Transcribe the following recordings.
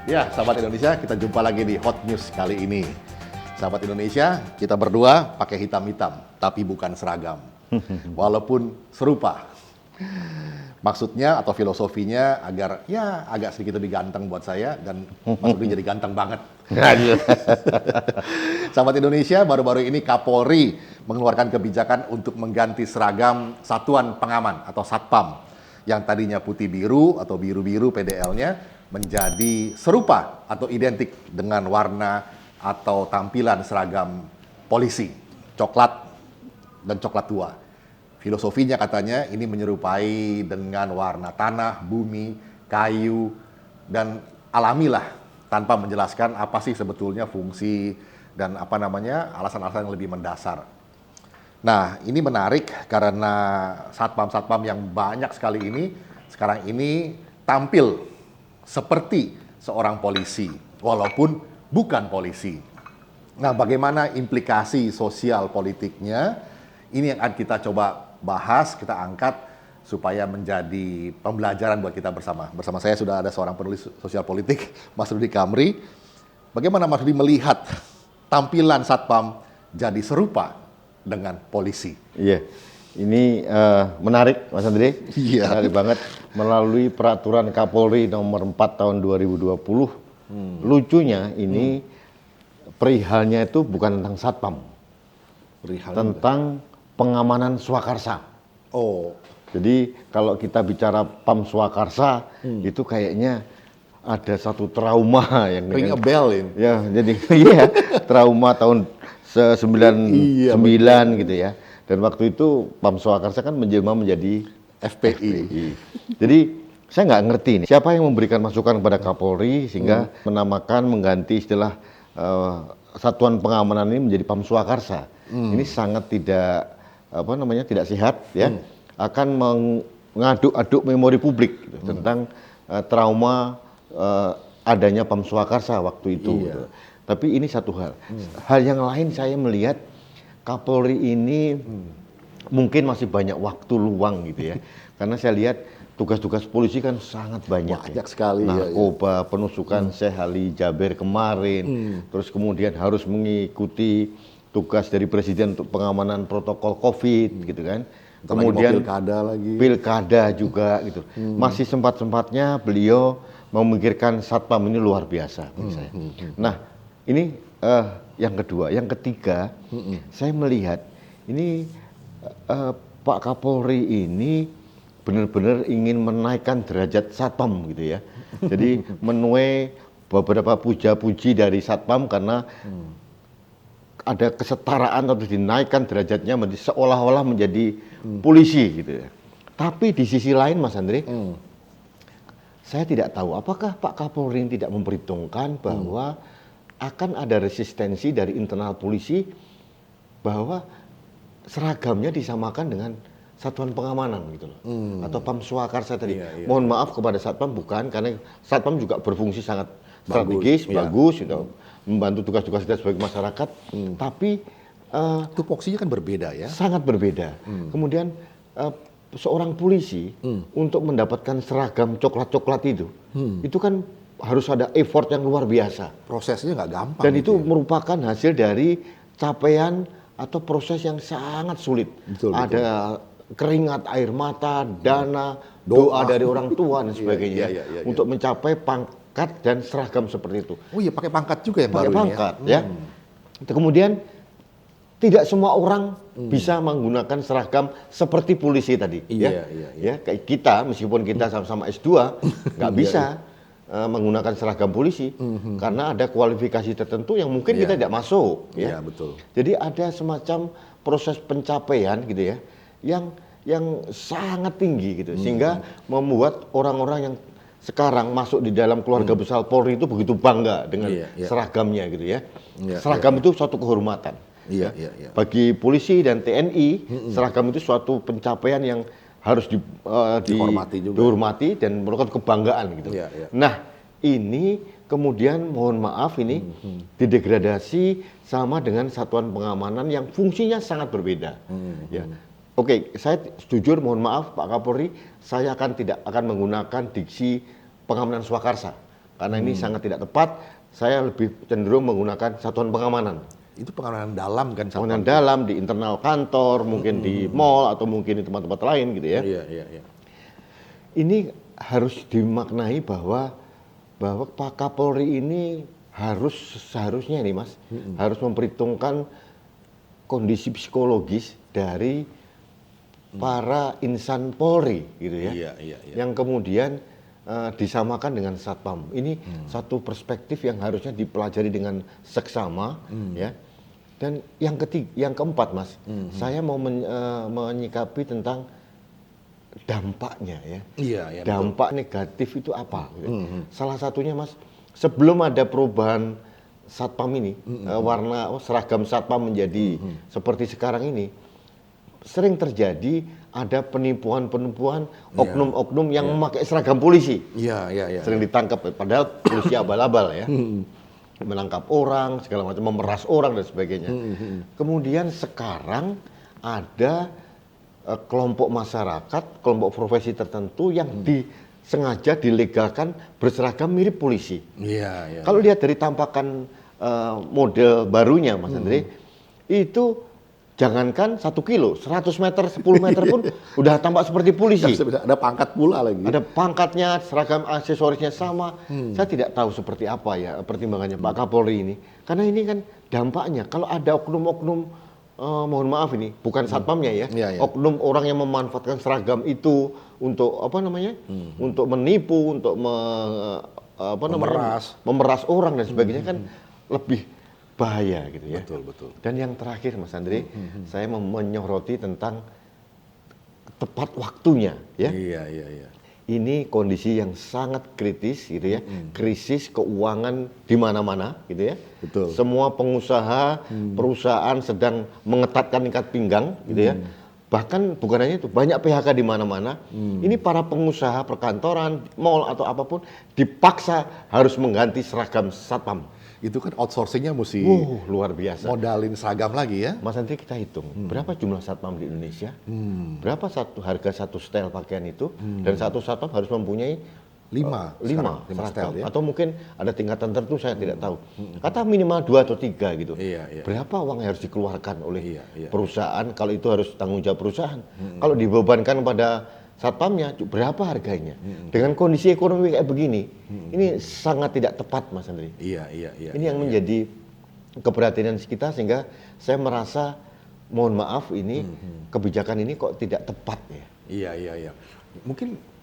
Ya, sahabat Indonesia, kita jumpa lagi di Hot News kali ini. Sahabat Indonesia, kita berdua pakai hitam-hitam, tapi bukan seragam. Walaupun serupa. Maksudnya atau filosofinya agar ya agak sedikit lebih ganteng buat saya dan Mas Rudi jadi ganteng banget. Sahabat Indonesia, baru-baru ini Kapolri mengeluarkan kebijakan untuk mengganti seragam Satuan Pengaman atau Satpam yang tadinya putih biru atau biru-biru PDL-nya menjadi serupa atau identik dengan warna atau tampilan seragam polisi, coklat dan coklat tua. Filosofinya katanya ini menyerupai dengan warna tanah, bumi, kayu, dan alamilah tanpa menjelaskan apa sih sebetulnya fungsi dan alasan-alasan yang lebih mendasar. Nah, ini menarik karena satpam-satpam yang banyak sekali ini sekarang ini tampil seperti seorang polisi, walaupun bukan polisi. Nah, bagaimana implikasi sosial politiknya? Ini yang akan kita coba bahas, kita angkat supaya menjadi pembelajaran buat kita bersama. Bersama saya sudah ada seorang penulis sosial politik, Mas Rudi Kamri. Bagaimana Mas Rudi melihat tampilan satpam jadi serupa dengan polisi? Iya, ini menarik Mas Andri. Iya. Menarik banget. Melalui peraturan Kapolri nomor 4 tahun 2020, lucunya ini perihalnya itu bukan tentang satpam, tentang pengamanan swakarsa. Oh, jadi kalau kita bicara Pam Swakarsa, itu kayaknya ada satu trauma yang ring a bell ini. ya, jadi iya, trauma tahun 99 gitu ya. Dan waktu itu Pam Swakarsa kan menjelma menjadi FPI. Jadi saya nggak ngerti nih siapa yang memberikan masukan kepada Kapolri sehingga menamakan mengganti istilah Satuan Pengamanan ini menjadi Pam Swakarsa. Ini sangat tidak tidak sehat ya. Akan mengaduk-aduk memori publik gitu, tentang trauma adanya Pam Swakarsa waktu itu. Iya. Gitu. Tapi ini satu hal. Hal yang lain saya melihat Kapolri ini mungkin masih banyak waktu luang gitu ya. Karena saya lihat tugas-tugas polisi kan sangat banyak. Banyak sekali. Narkoba, penusukan Syekh Ali Jaber kemarin. Terus kemudian harus mengikuti tugas dari Presiden untuk pengamanan protokol COVID gitu kan. Kemudian pilkada juga gitu. Masih sempat-sempatnya beliau memikirkan satpam ini luar biasa menurut saya. Nah, ini yang kedua, yang ketiga, saya melihat ini Pak Kapolri ini benar-benar ingin menaikkan derajat satpam gitu ya. Jadi menuai beberapa puja-puji dari satpam karena ada kesetaraan atau dinaikkan derajatnya seolah-olah menjadi polisi gitu ya. Tapi di sisi lain Mas Andre, saya tidak tahu apakah Pak Kapolri tidak memperhitungkan bahwa akan ada resistensi dari internal polisi bahwa seragamnya disamakan dengan Satuan Pengamanan gitu loh, atau Pam Swakarsa tadi. Mohon maaf kepada satpam bukan, karena satpam juga berfungsi sangat strategis, bagus, gitu, membantu tugas-tugas kita sebagai masyarakat. Tapi tupoksinya kan berbeda ya. Sangat berbeda. Kemudian seorang polisi untuk mendapatkan seragam coklat-coklat itu kan harus ada effort yang luar biasa. Prosesnya nggak gampang. Dan itu merupakan hasil dari capaian atau proses yang sangat sulit. Ada keringat, air mata, dana, doa dari orang tua dan sebagainya untuk mencapai pangkat dan seragam seperti itu. Oh iya, pakai pangkat juga ya, pakai pangkat ya. Kemudian tidak semua orang bisa menggunakan seragam seperti polisi tadi. Ya, kayak kita meskipun kita sama-sama S2 nggak bisa menggunakan seragam polisi karena ada kualifikasi tertentu yang mungkin kita tidak masuk. Iya, betul. Jadi ada semacam proses pencapaian gitu ya, yang sangat tinggi gitu, sehingga membuat orang-orang yang sekarang masuk di dalam keluarga besar Polri itu begitu bangga dengan seragamnya gitu ya. Seragam itu suatu kehormatan. Bagi polisi dan TNI, seragam itu suatu pencapaian yang harus dihormati dan merupakan kebanggaan gitu. Nah, ini kemudian mohon maaf ini didegradasi sama dengan Satuan Pengamanan yang fungsinya sangat berbeda. Ya. Oke, saya jujur mohon maaf Pak Kapolri, saya tidak akan menggunakan diksi pengamanan swakarsa Karena ini sangat tidak tepat, saya lebih cenderung menggunakan satuan pengamanan. Itu pengamanan dalam kan? Pengamanan dalam di internal kantor, mungkin di mall atau mungkin di tempat-tempat lain gitu ya. Iya. Ini harus dimaknai bahwa Pak Kapolri ini seharusnya ini Mas, harus memperhitungkan kondisi psikologis dari para insan Polri gitu ya. Iya. Yang kemudian disamakan dengan Satpam. Ini satu perspektif yang harusnya dipelajari dengan seksama ya. Dan yang keempat Mas, saya mau menyikapi tentang dampaknya ya. Iya, dampak negatif itu apa? Gitu. Salah satunya Mas, sebelum ada perubahan Satpam ini, warna seragam Satpam menjadi seperti sekarang ini, sering terjadi ada penipuan-penipuan oknum-oknum yang memakai seragam polisi. Iya. Sering ditangkap, padahal polisi abal-abal ya. Menangkap orang, segala macam, memeras orang dan sebagainya. Kemudian sekarang ada kelompok masyarakat, kelompok profesi tertentu yang sengaja dilegalkan berseragam mirip polisi. Iya. Kalau lihat dari tampakan model barunya Mas Andre, itu jangankan 1 kilo, 100 meter, 10 meter pun udah tampak seperti polisi. Ada pangkat pula lagi. Ada pangkatnya, seragam aksesorisnya sama. Saya tidak tahu seperti apa ya pertimbangannya Pak Kapolri ini. Karena ini kan dampaknya, kalau ada oknum-oknum, mohon maaf ini, bukan satpamnya ya, Iya. oknum orang yang memanfaatkan seragam itu untuk apa namanya, untuk menipu, untuk memeras orang dan sebagainya kan lebih bahaya gitu ya. Betul. Dan yang terakhir Mas Andri, saya mau menyoroti tentang tepat waktunya ya. Iya. Ini kondisi yang sangat kritis gitu ya. Krisis keuangan di mana-mana gitu ya. Betul. Semua pengusaha, perusahaan sedang mengetatkan ikat pinggang gitu ya. Bahkan bukan hanya itu, banyak PHK di mana-mana. Ini para pengusaha perkantoran, mall atau apapun dipaksa harus mengganti seragam satpam. Itu kan outsourcingnya mesti Luar biasa. modalin seragam lagi ya. Mas nanti kita hitung berapa jumlah satpam di Indonesia, berapa harga satu setel pakaian itu, dan satu satpam harus mempunyai 5 seragam. setel ya. Atau mungkin ada tingkatan tertentu saya tidak tahu. Kata minimal 2 atau 3 gitu. Iya. Berapa uang yang harus dikeluarkan oleh Iya. perusahaan kalau itu harus tanggung jawab perusahaan. Kalau dibebankan pada satpamnya berapa harganya? Dengan kondisi ekonomi kayak begini, ini sangat tidak tepat Mas Andri. Iya. Ini yang menjadi keprihatinan kita sehingga saya merasa mohon maaf ini kebijakan ini kok tidak tepat ya. Iya. Mungkin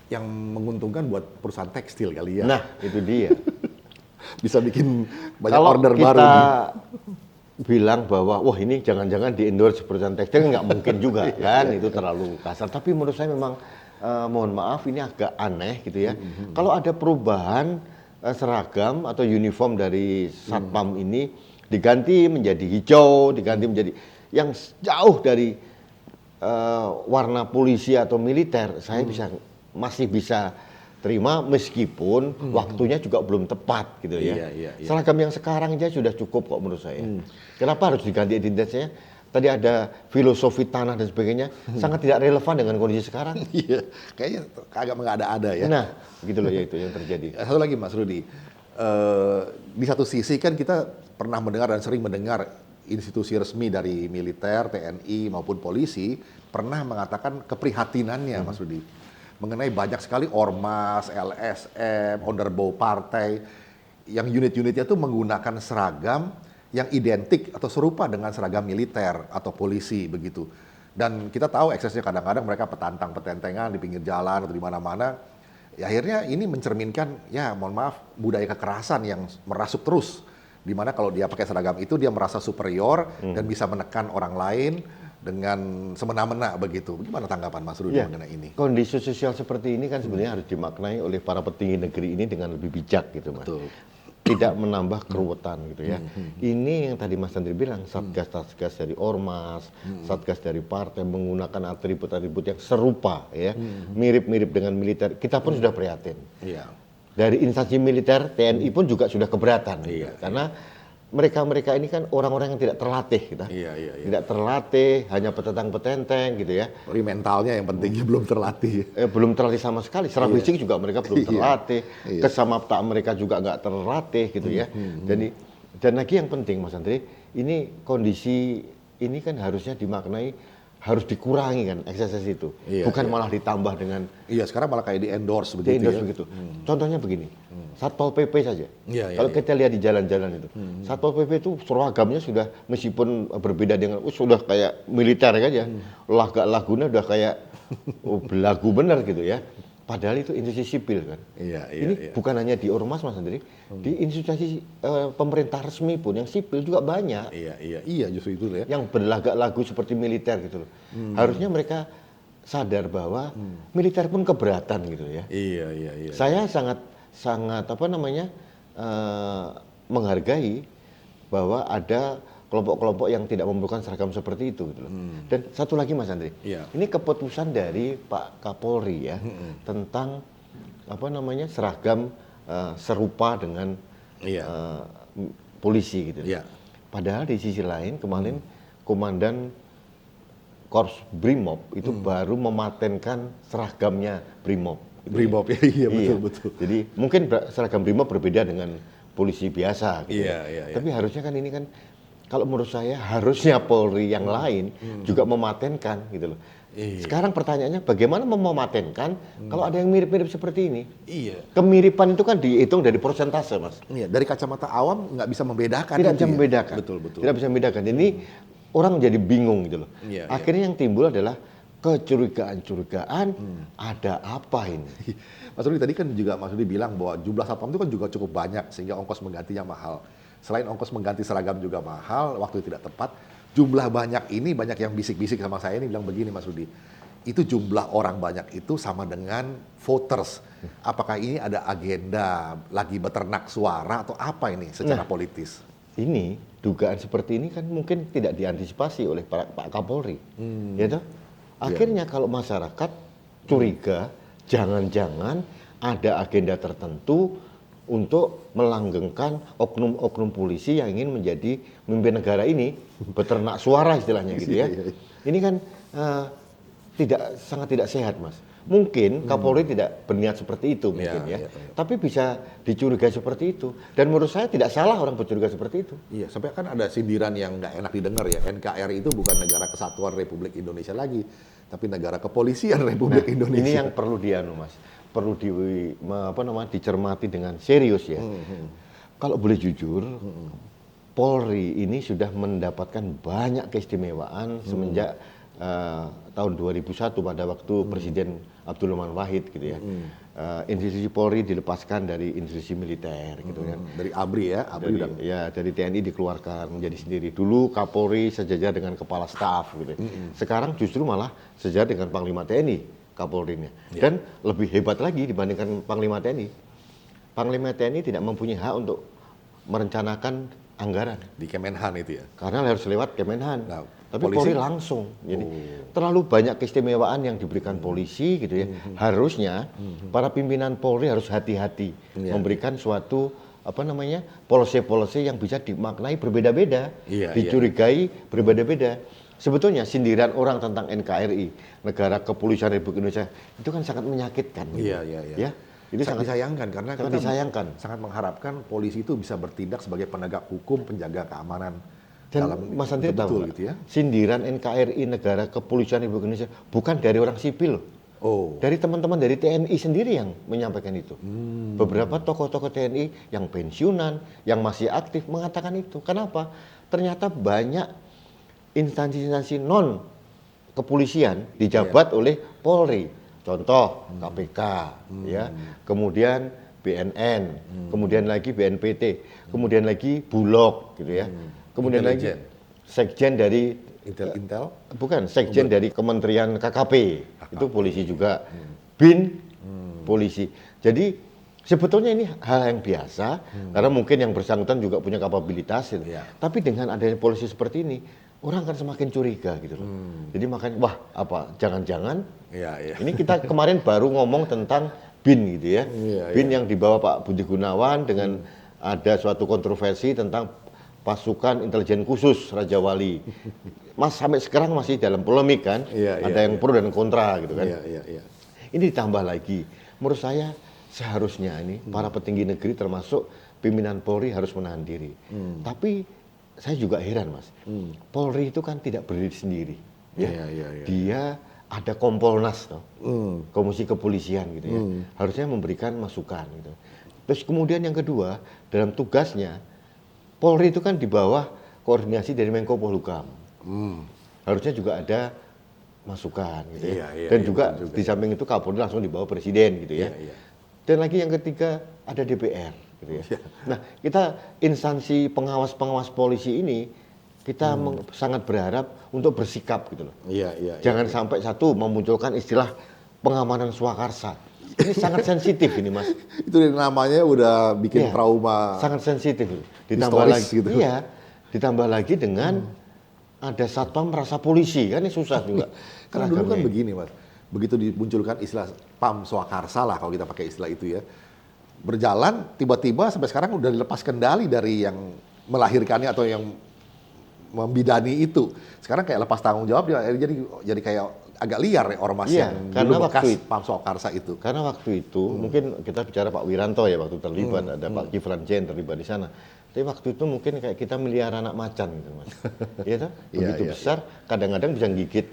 yang menguntungkan buat perusahaan tekstil kali ya. Nah, itu dia. Bisa bikin banyak Kalau order kita baru nih. bilang bahwa wah ini jangan-jangan di-endorse perusahaan tekstil nggak mungkin juga kan, itu terlalu kasar. Tapi menurut saya memang mohon maaf ini agak aneh gitu ya. Kalau ada perubahan seragam atau uniform dari satpam ini diganti menjadi hijau, diganti menjadi yang jauh dari warna polisi atau militer, saya masih bisa terima meskipun waktunya juga belum tepat gitu ya. Iya. Seragam yang sekarang aja sudah cukup kok menurut saya. Kenapa harus diganti identitasnya? Tadi ada filosofi tanah dan sebagainya, sangat tidak relevan dengan kondisi sekarang. Iya, kayaknya agak mengada-ada ya. Nah, gitu loh ya itu yang terjadi. Satu lagi Mas Rudi, di satu sisi kan kita pernah mendengar dan sering mendengar institusi resmi dari militer, TNI maupun polisi pernah mengatakan keprihatinannya Mas Rudi mengenai banyak sekali ormas, LSM, onderbau partai yang unit-unitnya itu menggunakan seragam yang identik atau serupa dengan seragam militer atau polisi begitu. Dan kita tahu eksesnya kadang-kadang mereka petantang-petentengan di pinggir jalan atau di mana-mana. Ya, akhirnya ini mencerminkan ya mohon maaf budaya kekerasan yang merasuk terus. Di mana kalau dia pakai seragam itu dia merasa superior dan bisa menekan orang lain dengan semena-mena begitu. Bagaimana tanggapan Mas Rudi mengenai ini? Kondisi sosial seperti ini kan sebenarnya harus dimaknai oleh para petinggi negeri ini dengan lebih bijak gitu Mas. Betul. Tidak menambah keruwetan gitu ya. Ini yang tadi Mas Andri bilang, satgas-satgas dari ormas, satgas dari partai menggunakan atribut-atribut yang serupa ya, mirip-mirip dengan militer. Kita pun sudah prihatin. Iya. Dari instansi militer, TNI pun juga sudah keberatan. Iya, Karena mereka ini kan orang-orang yang tidak terlatih gitu. Iya. Tidak terlatih, hanya petetang petenteng gitu ya. Mentalnya yang pentingnya belum terlatih. Belum terlatih sama sekali. Secara fisik juga mereka belum terlatih. Iya. Kesamaptaan mereka juga nggak terlatih gitu ya. Dan lagi yang penting Mas Andri, ini kondisi ini kan harusnya dimaknai harus dikurangi kan ekses itu, bukan malah ditambah dengan. Iya, sekarang malah kayak di endorse begitu. Begitu. Contohnya begini, Satpol PP saja. Kalau kita lihat di jalan-jalan itu, Satpol PP itu seragamnya sudah meskipun berbeda dengan, sudah kayak militer kan ya, lagunya udah kayak belagu bener gitu ya. Padahal itu institusi sipil kan. Ini bukan hanya di ormas Mas Andri, di institusi pemerintah resmi pun yang sipil juga banyak. Iya justru itu ya. Yang berlagak lagu seperti militer gitu loh. Harusnya mereka sadar bahwa militer pun keberatan gitu ya. Iya. Saya sangat menghargai bahwa ada kelompok-kelompok yang tidak memerlukan seragam seperti itu gitu loh. Dan satu lagi Mas Andri, ini keputusan dari Pak Kapolri ya tentang seragam serupa dengan polisi gitu. Padahal di sisi lain kemarin Komandan Korps Brimob itu baru mematenkan seragamnya Brimob. Brimob ya, iya betul. Jadi mungkin seragam Brimob berbeda dengan polisi biasa. Gitu Tapi harusnya kan ini kan, kalau menurut saya harusnya Polri yang lain juga mematenkan gitu loh. Sekarang pertanyaannya bagaimana mematenkan kalau ada yang mirip-mirip seperti ini? Kemiripan itu kan dihitung dari persentase Mas. Dari kacamata awam nggak bisa membedakan. Tidak bisa membedakan. Betul. Tidak bisa membedakan. Ini orang jadi bingung gitu loh. Akhirnya yang timbul adalah kecurigaan, ada apa ini? Mas Rudi tadi kan juga Mas Rudi bilang bahwa jumlah satpam itu kan juga cukup banyak sehingga ongkos menggantinya mahal. Selain ongkos mengganti seragam juga mahal, waktu tidak tepat. Jumlah banyak ini, banyak yang bisik-bisik sama saya ini bilang begini Mas Rudi. Itu jumlah orang banyak itu sama dengan voters. Apakah ini ada agenda lagi beternak suara atau apa ini secara politis? Ini dugaan seperti ini kan mungkin tidak diantisipasi oleh Pak Kapolri. Ya toh? Akhirnya kalau masyarakat curiga, jangan-jangan ada agenda tertentu untuk melanggengkan oknum-oknum polisi yang ingin menjadi pemimpin negara ini, beternak suara istilahnya gitu ya. Ini kan sangat tidak sehat Mas. Mungkin Kapolri tidak berniat seperti itu mungkin ya. Tapi bisa dicurigai seperti itu. Dan menurut saya tidak salah orang bercuriga seperti itu. Iya, sampai kan ada sindiran yang nggak enak didengar ya. NKRI itu bukan negara kesatuan Republik Indonesia lagi, tapi negara kepolisian Republik Indonesia. Ini yang perlu Mas. Perlu dicermati dengan serius ya. Kalau boleh jujur, Polri ini sudah mendapatkan banyak keistimewaan semenjak tahun 2001 pada waktu Presiden Abdurrahman Wahid gitu ya. Institusi Polri dilepaskan dari institusi militer gitu ya. Dari ABRI ya, dari TNI dikeluarkan menjadi sendiri. Dulu Kapolri sejajar dengan Kepala Staf gitu. Sekarang justru malah sejajar dengan Panglima TNI Kapolrinya. Dan lebih hebat lagi dibandingkan Panglima TNI. Panglima TNI tidak mempunyai hak untuk merencanakan anggaran di Kemenhan itu ya. Karena harus lewat Kemenhan. Tapi Polri langsung. Jadi terlalu banyak keistimewaan yang diberikan polisi gitu ya. Harusnya para pimpinan Polri harus hati-hati memberikan suatu policy-policy yang bisa dimaknai berbeda-beda, dicurigai berbeda-beda. Sebetulnya sindiran orang tentang NKRI, Negara Kepolisian Republik Indonesia, itu kan sangat menyakitkan. Iya. Ya? Itu sangat disayangkan karena sangat kita disayangkan. Sangat mengharapkan polisi itu bisa bertindak sebagai penegak hukum, penjaga keamanan. Dan Mas Andri tahu gitu ya? Sindiran NKRI Negara Kepolisian Republik Indonesia bukan dari orang sipil. Dari teman-teman dari TNI sendiri yang menyampaikan itu. Beberapa tokoh-tokoh TNI yang pensiunan, yang masih aktif mengatakan itu. Kenapa? Ternyata banyak instansi-instansi non kepolisian dijabat oleh Polri. Contoh KPK, ya, kemudian BNN, kemudian lagi BNPT, kemudian lagi Bulog, gitu ya, kemudian lagi Sekjen dari Intel, bukan Sekjen dari Kementerian KKP, itu polisi juga, BIN, polisi. Jadi sebetulnya ini hal yang biasa, karena mungkin yang bersangkutan juga punya kapabilitas, gitu. Tapi dengan adanya polisi seperti ini, orang akan semakin curiga gitu loh. Jadi makanya jangan-jangan ini kita kemarin baru ngomong tentang BIN gitu ya. BIN yang dibawa Pak Budi Gunawan dengan ada suatu kontroversi tentang pasukan intelijen khusus Raja Wali. Mas sampai sekarang masih dalam polemik kan, ada yang pro dan kontra gitu kan. Ini ditambah lagi, menurut saya seharusnya ini para petinggi negeri termasuk pimpinan Polri harus menahan diri. Tapi saya juga heran Mas, Polri itu kan tidak berdiri sendiri. Dia ada Kompolnas, Komisi Kepolisian gitu ya, harusnya memberikan masukan gitu. Terus kemudian yang kedua, dalam tugasnya Polri itu kan di bawah koordinasi dari Menko Polhukam. Harusnya juga ada masukan gitu ya. Dan juga di samping itu Kapolri langsung di bawah Presiden gitu ya. Dan lagi yang ketiga ada DPR gitu ya. Nah, kita instansi pengawas-pengawas polisi ini kita sangat berharap untuk bersikap gitu loh. Jangan sampai satu memunculkan istilah pengamanan swakarsa. Ini sangat sensitif ini Mas. Itu namanya udah bikin trauma. Sangat sensitif. Ditambah lagi gitu. Ditambah lagi dengan ada satpam merasa polisi kan ini susah juga. Karena dulu kan begini Mas. Begitu dimunculkan istilah PAM Swakarsa lah kalau kita pakai istilah itu ya. Berjalan tiba-tiba sampai sekarang udah dilepas kendali dari yang melahirkannya atau yang membidani itu. Sekarang kayak lepas tanggung jawab jadi kayak agak liar ya ormas yang karena dulu bekas PAM Swakarsa itu. Karena waktu itu mungkin kita bicara Pak Wiranto ya waktu terlibat, ada Pak Kiflan Zen terlibat di sana. Tapi waktu itu mungkin kayak kita melihara anak macan gitu Mas. Iya toh? Begitu besar, kadang-kadang bisa gigit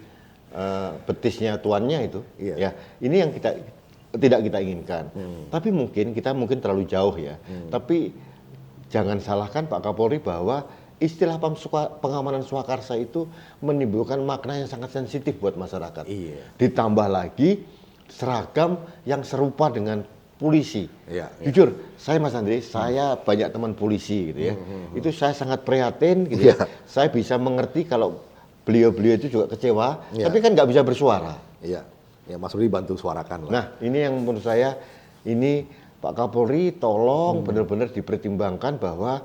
betisnya tuannya itu. Ya, ini yang tidak kita inginkan. Tapi kita mungkin terlalu jauh ya. Tapi jangan salahkan Pak Kapolri bahwa istilah pengamanan swakarsa itu menimbulkan makna yang sangat sensitif buat masyarakat. Ditambah lagi seragam yang serupa dengan polisi. Jujur, saya Mas Andri, saya banyak teman polisi gitu ya. Itu saya sangat prihatin gitu ya. Saya bisa mengerti kalau beliau-beliau itu juga kecewa, tapi kan nggak bisa bersuara. Ya Mas Rudi bantu suarakan lah. Nah, ini yang menurut saya, ini Pak Kapolri tolong benar-benar dipertimbangkan bahwa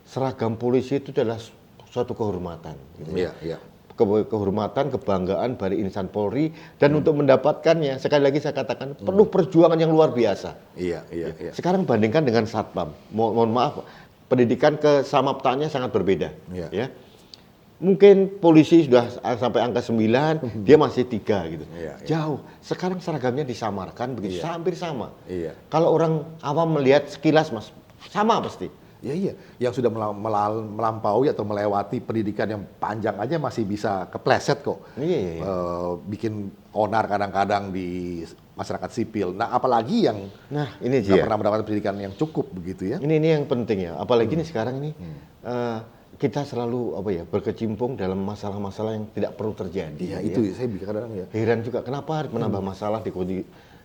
seragam polisi itu adalah suatu kehormatan. Gitu ya. Kehormatan, kebanggaan dari insan Polri, dan untuk mendapatkannya, sekali lagi saya katakan, perlu perjuangan yang luar biasa. Sekarang bandingkan dengan Satpam, mohon maaf, pendidikan kesamaptaannya sangat berbeda. Ya. Mungkin polisi sudah sampai angka 9, dia masih 3 gitu. Jauh. Sekarang seragamnya disamarkan begitu, hampir sama. Kalau orang awam melihat sekilas Mas, sama pasti. Yang sudah melampaui atau melewati pendidikan yang panjang aja masih bisa kepleset kok. Bikin onar kadang-kadang di masyarakat sipil. Nah, apalagi yang ini nggak pernah mendapatkan pendidikan yang cukup begitu ya. Ini yang penting ya. Apalagi ini sekarang ini kita selalu berkecimpung dalam masalah-masalah yang tidak perlu terjadi. Itu saya kadang heran juga kenapa harus menambah masalah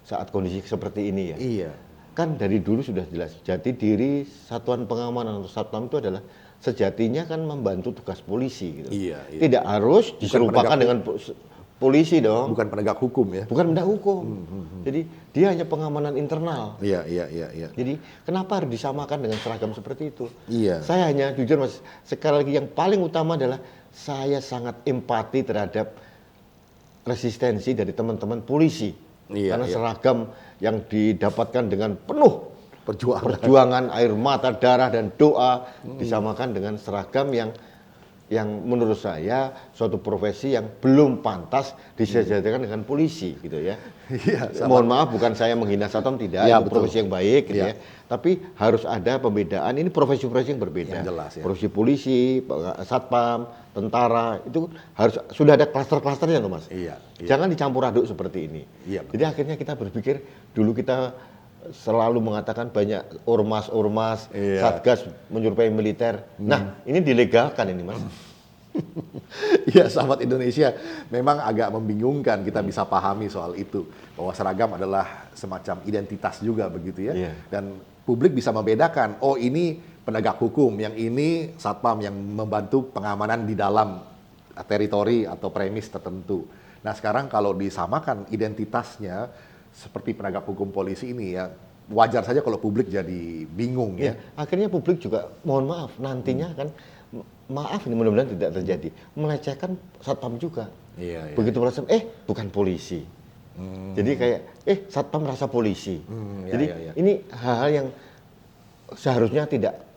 saat kondisi seperti ini ya. Kan dari dulu sudah jelas, jati diri Satuan Pengamanan atau Satpam itu adalah sejatinya kan membantu tugas polisi gitu. Tidak harus diserupakan dengan polisi dong. Bukan penegak hukum ya. Bukan penegak hukum. Jadi dia hanya pengamanan internal. Jadi kenapa harus disamakan dengan seragam seperti itu? Saya hanya jujur Mas, sekali lagi yang paling utama adalah saya sangat empati terhadap resistensi dari teman-teman polisi. Karena seragam yang didapatkan dengan penuh perjuangan air mata, darah dan doa disamakan dengan seragam yang menurut saya suatu profesi yang belum pantas disejajarkan dengan polisi gitu ya. Mohon maaf, bukan saya menghina Satpam, tidak, itu profesi yang baik gitu ya. Tapi harus ada pembedaan, ini profesi-profesi yang berbeda. Yang jelas, profesi polisi, Satpam, tentara, itu harus sudah ada klaster-klasternya loh Mas. Jangan dicampur aduk seperti ini. Jadi akhirnya kita berpikir, dulu kita selalu mengatakan banyak ormas-ormas, satgas menyerupai militer. Nah, ini dilegalkan ini Mas. Sahabat Indonesia, memang agak membingungkan kita bisa pahami soal itu, bahwa seragam adalah semacam identitas juga begitu ya. Dan publik bisa membedakan, oh ini penegak hukum, yang ini Satpam yang membantu pengamanan di dalam teritori atau premis tertentu. Nah, sekarang kalau disamakan identitasnya seperti penegak hukum polisi ini ya, wajar saja kalau publik jadi bingung ya. Akhirnya publik juga, mohon maaf, nantinya kan, maaf ini mudah-mudahan tidak terjadi, melecehkan Satpam juga. Begitu merasa, bukan polisi. Jadi kayak, Satpam merasa polisi. Jadi ini hal-hal yang seharusnya tidak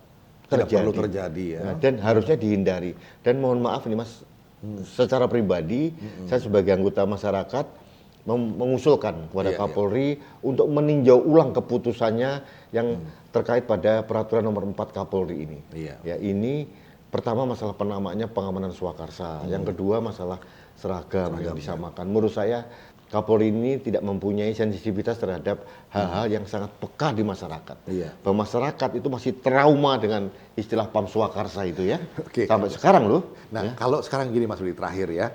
Tidak perlu terjadi ya. Nah, dan harusnya dihindari. Dan mohon maaf ini Mas, secara pribadi saya sebagai anggota masyarakat mengusulkan kepada Kapolri untuk meninjau ulang keputusannya yang terkait pada peraturan nomor 4 Kapolri ini. Ya, ini pertama masalah penamaannya pengamanan swakarsa, yang kedua masalah seragam yang disamakan. Menurut saya Kapolri ini tidak mempunyai sensitivitas terhadap hal-hal yang sangat peka di masyarakat. Bahwa masyarakat itu masih trauma dengan istilah PAM swakarsa itu ya. Sampai sekarang loh. Nah, kalau sekarang gini Mas Budi, terakhir ya.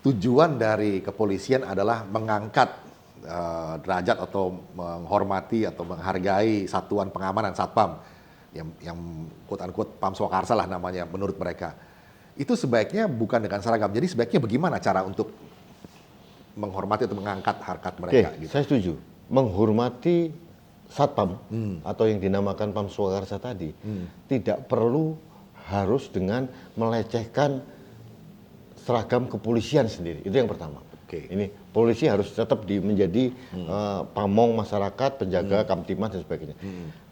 Tujuan dari kepolisian adalah mengangkat derajat atau menghormati atau menghargai satuan pengamanan Satpam yang quote-unquote PAM swakarsa lah namanya menurut mereka. Itu sebaiknya bukan dengan seragam. Jadi sebaiknya bagaimana cara untuk menghormati atau mengangkat harkat mereka? Gitu. Saya setuju. Menghormati Satpam atau yang dinamakan PAM swakarsa tadi tidak perlu harus dengan melecehkan seragam kepolisian sendiri. Itu yang pertama. Ini polisi harus tetap menjadi pamong masyarakat, penjaga Kamtimas dan sebagainya.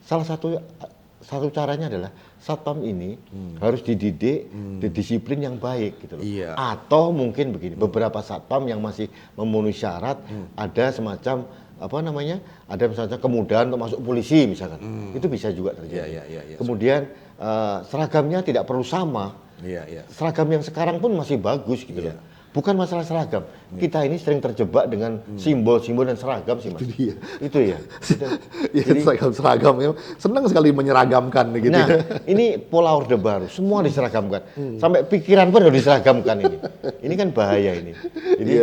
Salah satu caranya adalah Satpam ini harus dididik di disiplin yang baik gitu loh. Atau mungkin begini, beberapa Satpam yang masih memenuhi syarat ada semacam ada misalnya kemudahan untuk masuk polisi misalkan. Itu bisa juga terjadi. Kemudian seragamnya tidak perlu sama. Seragam yang sekarang pun masih bagus gitu loh. Bukan masalah seragam. Kita ini sering terjebak dengan simbol-simbol dan seragam sih Mas. Itu ya. Jadi seragam senang sekali menyeragamkan gitu. Nah, ini pola orde baru, semua diseragamkan. Sampai pikiran pun harus diseragamkan ini. Ini kan bahaya ini. Jadi,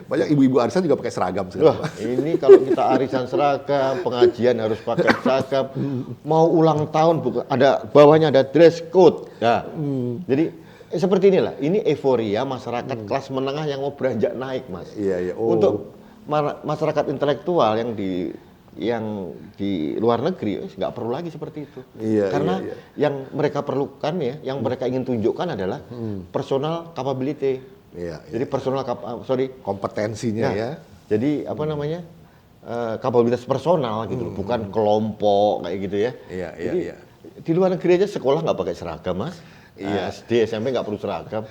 banyak ibu-ibu arisan juga pakai seragam sekarang. Wah, ini kalau kita arisan seragam, pengajian harus pakai seragam. Mau ulang tahun ada bawahnya ada dress code. Ya. Jadi seperti inilah, ini euforia masyarakat kelas menengah yang mau beranjak naik, Mas. Untuk masyarakat intelektual yang di luar negeri nggak perlu lagi seperti itu. Karena yang mereka perlukan ya, yang mereka ingin tunjukkan adalah personal capability. Jadi personal kompetensinya ya. Jadi kapabilitas personal gitu loh, bukan kelompok kayak gitu ya. Jadi di luar negeri aja sekolah nggak pakai seragam, Mas. SD, SMP nggak perlu seragam.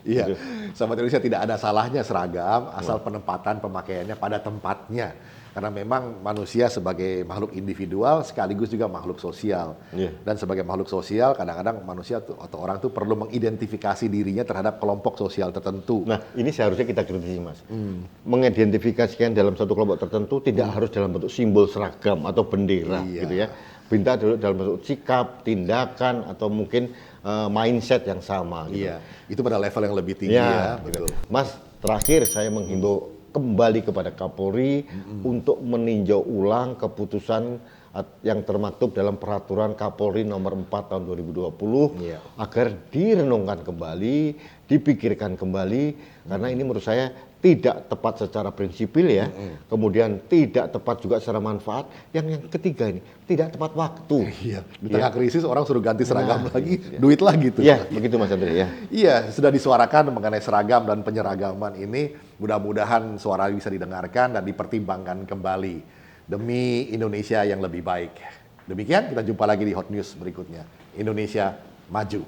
Gitu. Sahabat Indonesia, tidak ada salahnya seragam asal penempatan pemakaiannya pada tempatnya. Karena memang manusia sebagai makhluk individual sekaligus juga makhluk sosial. Dan sebagai makhluk sosial kadang-kadang manusia atau orang tuh perlu mengidentifikasi dirinya terhadap kelompok sosial tertentu. Nah, ini seharusnya kita kritisi, Mas. Mengidentifikasikan dalam satu kelompok tertentu tidak harus dalam bentuk simbol seragam atau bendera gitu ya. Benda dalam bentuk sikap, tindakan atau mungkin mindset yang sama gitu. Itu pada level yang lebih tinggi betul. Mas, terakhir saya menghimbau kembali kepada Kapolri untuk meninjau ulang keputusan yang termaktub dalam peraturan Kapolri nomor 4 tahun 2020 agar direnungkan kembali, dipikirkan kembali, karena ini menurut saya tidak tepat secara prinsipil ya, kemudian tidak tepat juga secara manfaat, yang ketiga ini tidak tepat waktu. Di tengah krisis orang suruh ganti seragam lagi, duit lagi tuh. Begitu Mas Andre ya. Sudah disuarakan mengenai seragam dan penyeragaman ini, mudah-mudahan suara bisa didengarkan dan dipertimbangkan kembali demi Indonesia yang lebih baik. Demikian, kita jumpa lagi di Hot News berikutnya. Indonesia maju.